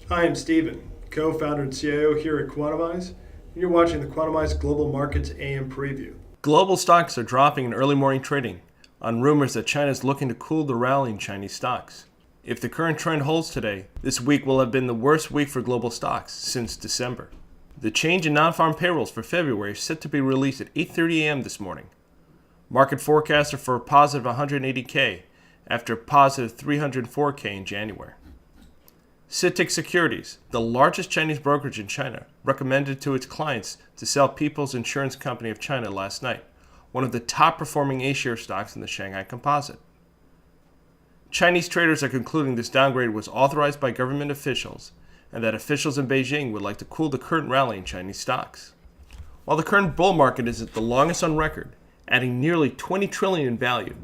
Hi, I'm Steven, co-founder and CIO here at Quantamize, and you're watching the Quantamize Global Markets AM Preview. Global stocks are dropping in early morning trading on rumors that China is looking to cool the rally in Chinese stocks. If the current trend holds today, this week will have been the worst week for global stocks since December. The change in non-farm payrolls for February is set to be released at 8:30 a.m. this morning. Market forecasts are for a positive 180K after a positive 304K in January. CITIC Securities, the largest Chinese brokerage in China, recommended to its clients to sell People's Insurance Company of China last night, one of the top performing A-share stocks in the Shanghai Composite. Chinese traders are concluding this downgrade was authorized by government officials and that officials in Beijing would like to cool the current rally in Chinese stocks. While the current bull market is at the longest on record, adding nearly $20 trillion in value,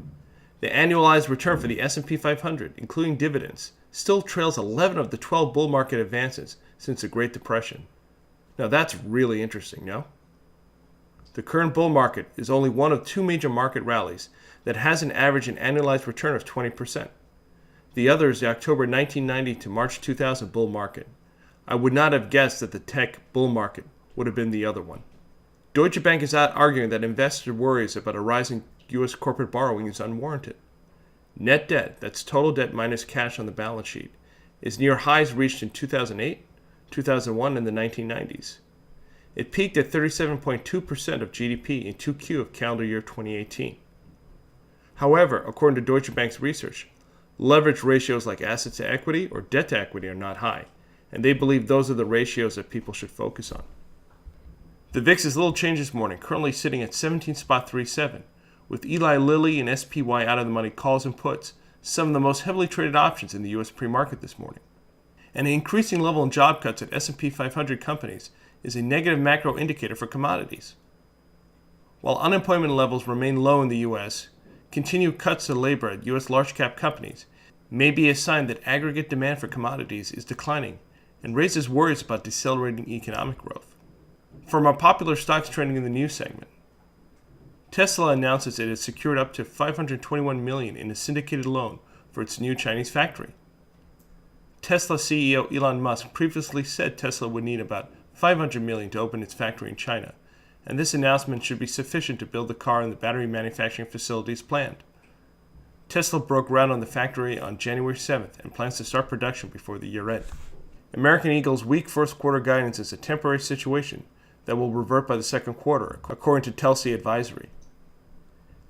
the annualized return for the S&P 500, including dividends, still trails 11 of the 12 bull market advances since the Great Depression. Now that's really interesting, no? The current bull market is only one of two major market rallies that has an average and annualized return of 20%. The other is the October 1990 to March 2000 bull market. I would not have guessed that the tech bull market would have been the other one. Deutsche Bank is out arguing that investor worries about a rising U.S. corporate borrowing is unwarranted. Net debt, that's total debt minus cash on the balance sheet, is near highs reached in 2008, 2001, and the 1990s. It peaked at 37.2% of GDP in 2Q of calendar year 2018. However, according to Deutsche Bank's research, leverage ratios like assets to equity or debt to equity are not high, and they believe those are the ratios that people should focus on. The VIX is little change this morning, currently sitting at 17.37, with Eli Lilly and SPY out of the money calls and puts, some of the most heavily traded options in the U.S. pre-market this morning. An increasing level in job cuts at S&P 500 companies is a negative macro indicator for commodities. While unemployment levels remain low in the U.S., continued cuts to labor at U.S. large-cap companies may be a sign that aggregate demand for commodities is declining and raises worries about decelerating economic growth. From our popular stocks trading in the news segment, Tesla announces it has secured up to $521 million in a syndicated loan for its new Chinese factory. Tesla CEO Elon Musk previously said Tesla would need about $500 million to open its factory in China, and this announcement should be sufficient to build the car and the battery manufacturing facilities planned. Tesla broke ground on the factory on January 7th and plans to start production before the year end. American Eagle's weak first quarter guidance is a temporary situation that will revert by the second quarter, according to Telsey Advisory.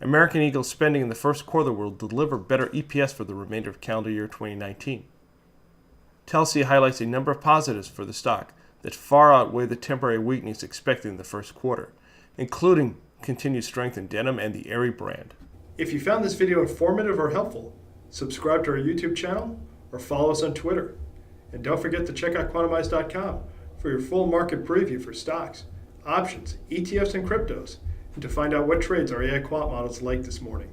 American Eagle's spending in the first quarter will deliver better EPS for the remainder of calendar year 2019. Telsey highlights a number of positives for the stock that far outweigh the temporary weakness expected in the first quarter, including continued strength in denim and the Aerie brand. If you found this video informative or helpful, subscribe to our YouTube channel or follow us on Twitter. And don't forget to check out Quantamize.com for your full market preview for stocks, options, ETFs, and cryptos, and to find out what trades our AI quant models like this morning.